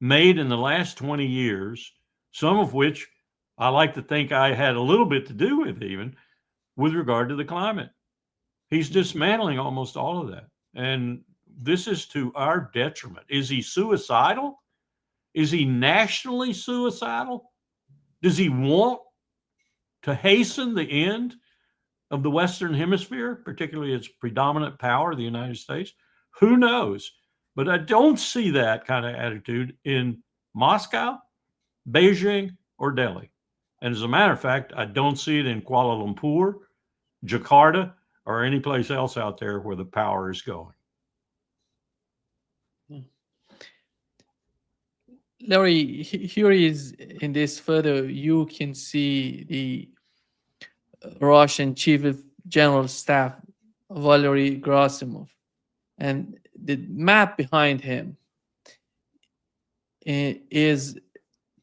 made in the last 20 years, some of which I like to think I had a little bit to do with, even with regard to the climate. He's dismantling almost all of that. And this is to our detriment. Is he suicidal? Is he nationally suicidal? Does he want to hasten the end of the Western Hemisphere, particularly its predominant power, the United States? Who knows? But I don't see that kind of attitude in Moscow, Beijing, or Delhi. And as a matter of fact, I don't see it in Kuala Lumpur, Jakarta, or any place else out there where the power is going. Larry, here is in this photo, you can see the Russian Chief of General Staff, Valery Gerasimov. And the map behind him is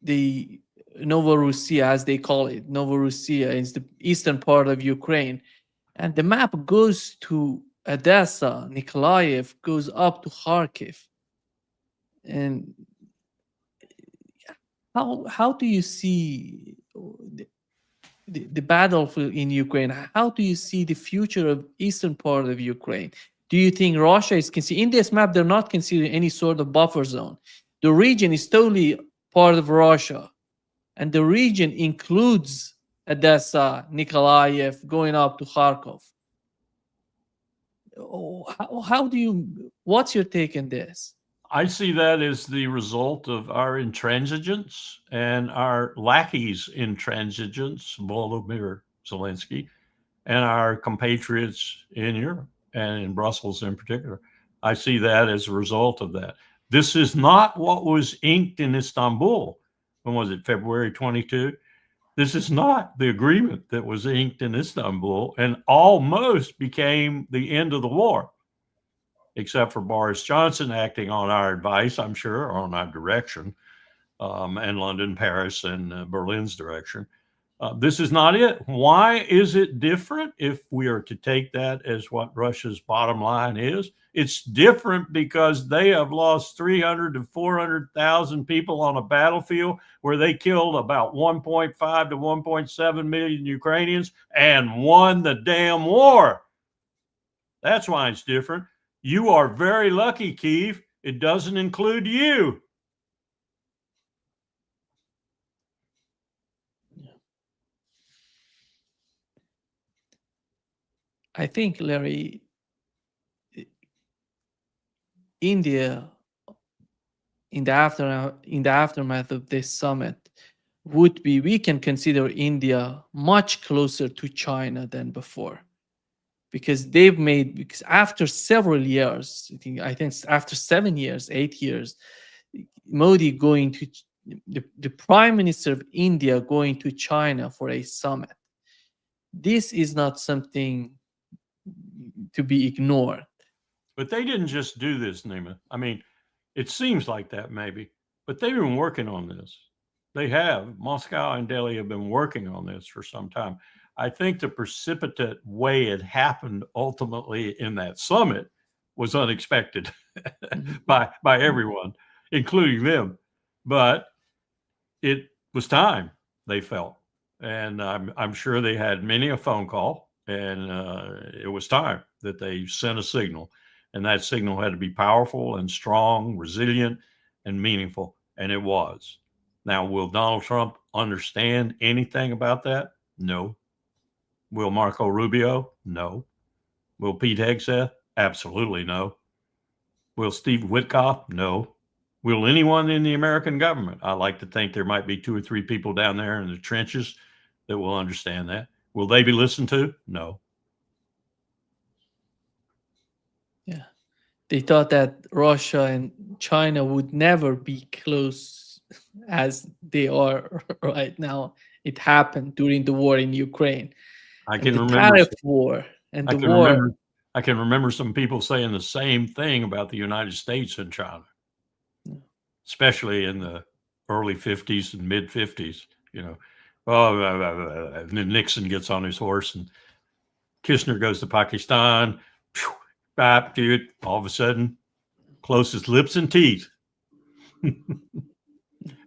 the Novorossiya, as they call it. Novorossiya is the eastern part of Ukraine. And the map goes to Odessa, Nikolaev, goes up to Kharkiv. And how do you see the battlefield in Ukraine? How do you see the future of eastern part of Ukraine? Do you think Russia is considered, in this map, they're not considering any sort of buffer zone. The region is totally part of Russia. And the region includes Odessa, Nikolaev, going up to Kharkov. How do you, what's your take on this? I see that as the result of our intransigence and our lackeys' intransigence, Volodymyr Zelensky, and our compatriots in Europe and in Brussels in particular. I see that as a result of that. This is not what was inked in Istanbul. When was it, February 22? This is not the agreement that was inked in Istanbul and almost became the end of the war, except for Boris Johnson acting on our advice, I'm sure, or on our direction, and London, Paris, and Berlin's direction. This is not it. Why is it different if we are to take that as what Russia's bottom line is? It's different because they have lost 300 to 400,000 people on a battlefield where they killed about 1.5 to 1.7 million Ukrainians and won the damn war. That's why it's different. You are very lucky, Kyiv. It doesn't include you. I think, Larry, India, in the aftermath of this summit, we can consider India much closer to China than before, because after several years, I think after 7 years, 8 years, Modi going to the Prime Minister of India going to China for a summit. This is not something to be ignored. But they didn't just do this, Nima. I mean, it seems like that maybe, but they've been working on this. They have. Moscow and Delhi have been working on this for some time. I think the precipitate way it happened ultimately in that summit was unexpected by everyone, including them. But it was time, they felt. And I'm sure they had many a phone call, and it was time that they sent a signal. And that signal had to be powerful and strong, resilient, and meaningful. And it was. Now, will Donald Trump understand anything about that? No. Will Marco Rubio? No. Will Pete Hegseth? Absolutely no. Will Steve Witkoff? No. Will anyone in the American government? I like to think there might be 2 or 3 people down there in the trenches that will understand that. Will they be listened to? No. Yeah. They thought that Russia and China would never be close as they are right now. It happened during the war in Ukraine. I And can the remember. tariff war and I the can war. remember. I can remember some people saying the same thing about the United States and China, especially in the early 50s and mid 50s. You know, and then Nixon gets on his horse and Kissinger goes to Pakistan. Dude, all of a sudden, closes lips and teeth.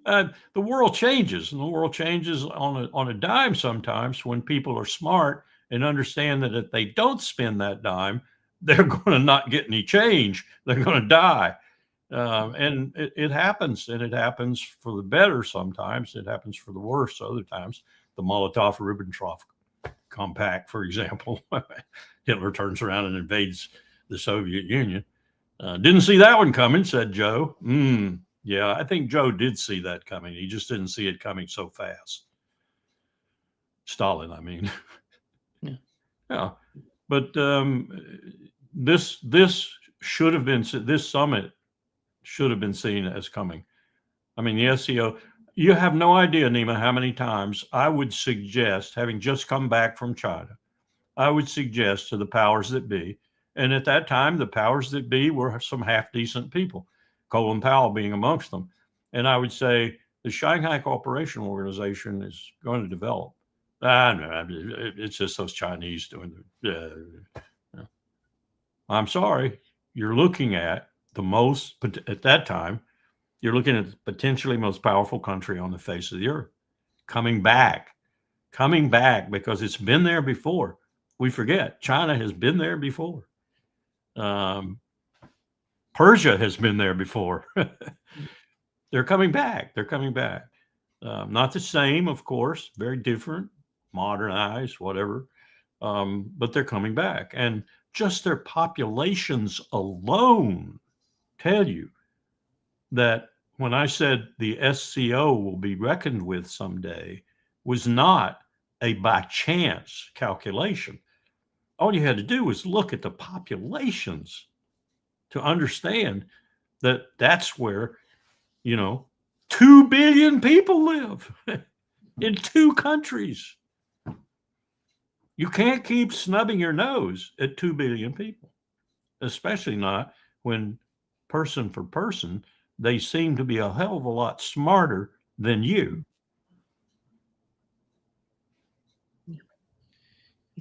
The world changes, and the world changes on a dime sometimes when people are smart and understand that if they don't spend that dime, they're going to not get any change. They're going to die. And it happens, and it happens for the better sometimes. It happens for the worse other times. The Molotov-Ribbentrop Compact, for example. Hitler turns around and invades the Soviet Union. Didn't see that one coming, said Joe. Yeah, I think Joe did see that coming. He just didn't see it coming so fast. Stalin, I mean. Yeah. But this should have been, this summit should have been seen as coming. I mean, the SCO, you have no idea, Nima, how many times I would suggest, having just come back from China, I would suggest to the powers that be, and at that time, the powers that be were some half-decent people, Colin Powell being amongst them. And I would say, the Shanghai Cooperation Organization is going to develop. No, it's just those Chinese doing it. I'm sorry. You're looking at at that time, you're looking at the potentially most powerful country on the face of the earth coming back because it's been there before. We forget China has been there before. Persia has been there before. They're coming back. Not the same, of course, very different, modernized, whatever. But they're coming back. And just their populations alone tell you that when I said the SCO will be reckoned with someday was not a by chance calculation. All you had to do was look at the populations to understand that that's where, 2 billion people live in 2 countries. You can't keep snubbing your nose at 2 billion people, especially not when person for person, they seem to be a hell of a lot smarter than you.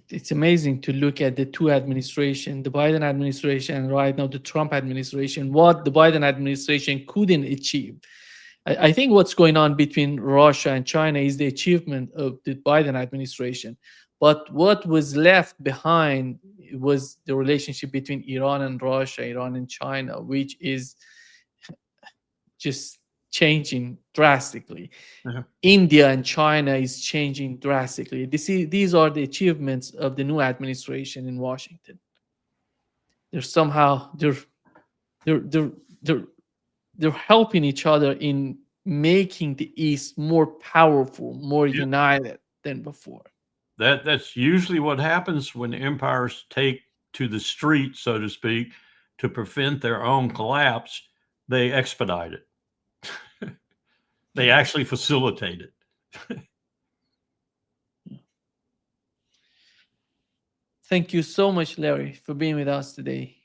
It's amazing to look at the 2 administration, the Biden administration, and right now the Trump administration, what the Biden administration couldn't achieve. I think what's going on between Russia and China is the achievement of the Biden administration. But what was left behind it was the relationship between Iran and Russia, Iran and China, which is just changing drastically. India and China is changing drastically. These are the achievements of the new administration in Washington. They're somehow they're helping each other in making the East more powerful, more united than before. That's usually what happens when empires take to the street, so to speak, to prevent their own collapse. They expedite it. They actually facilitate it. Thank you so much, Larry, for being with us today.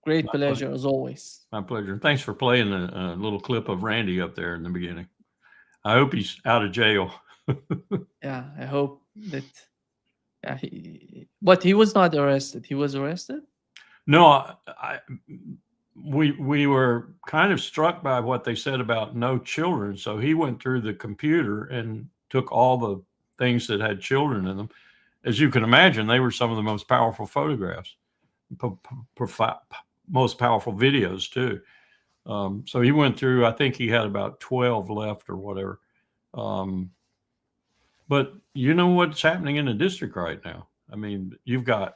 Great pleasure as always. My pleasure. Thanks for playing a little clip of Randy up there in the beginning. I hope he's out of jail. Yeah, I hope that. Yeah, but he was not arrested. He was arrested? No, we were kind of struck by what they said about no children. So he went through the computer and took all the things that had children in them. As you can imagine, they were some of the most powerful photographs, most powerful videos too. So he went through, I think he had about 12 left or whatever. But you know what's happening in the district right now? I mean, you've got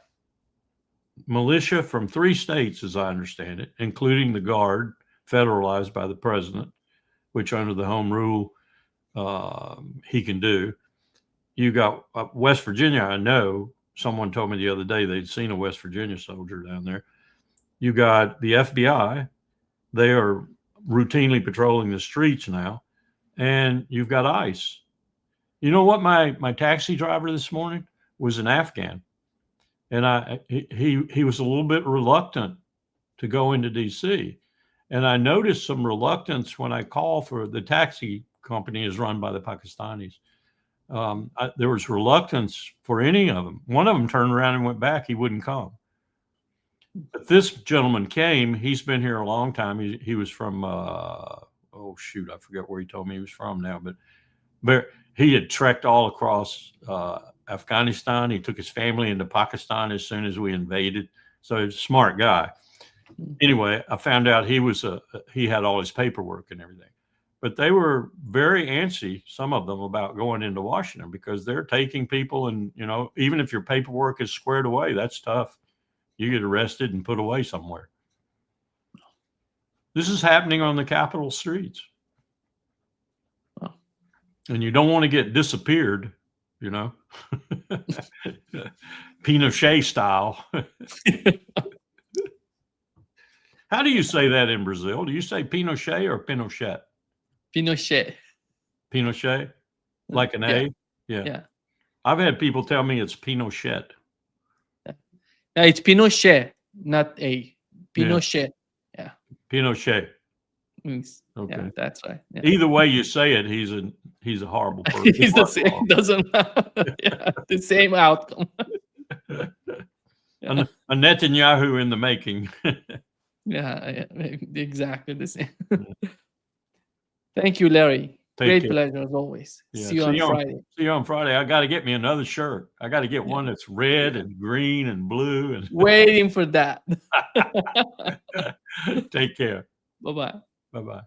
militia from 3 states, as I understand it, including the Guard, federalized by the president, which under the home rule he can do. You got West Virginia. I know someone told me the other day they'd seen a West Virginia soldier down there. You got the FBI. They are routinely patrolling the streets now. And you've got ICE. You know what? My taxi driver this morning was an Afghan. And he was a little bit reluctant to go into DC. And I noticed some reluctance when I call for the taxi company is run by the Pakistanis. There was reluctance for any of them. One of them turned around and went back. He wouldn't come. But this gentleman came. He's been here a long time. He was from, I forget where he told me he was from now. But he had trekked all across Afghanistan. He took his family into Pakistan as soon as we invaded. So he's a smart guy. Anyway, I found out he had all his paperwork and everything. But they were very antsy, some of them, about going into Washington because they're taking people and, even if your paperwork is squared away, that's tough. You get arrested and put away somewhere. This is happening on the Capitol streets. And you don't want to get disappeared, Pinochet style. How do you say that in Brazil? Do you say Pinochet or Pinochet? Pinochet. Pinochet? Like an A? Yeah. I've had people tell me it's Pinochet. No, it's Pinochet, not A. Pinochet. Yeah. Pinochet. Okay. Yeah, that's right. Yeah. Either way you say it, he's a horrible person. He's the same. Doesn't matter. Yeah, the same outcome. A Netanyahu in the making. Yeah, exactly the same. Thank you, Larry. Great pleasure as always. Yeah. See you on Friday. See you on Friday. I got to get me another shirt. I got to get one that's red and green and blue. And waiting for that. Take care. Bye-bye. Bye-bye.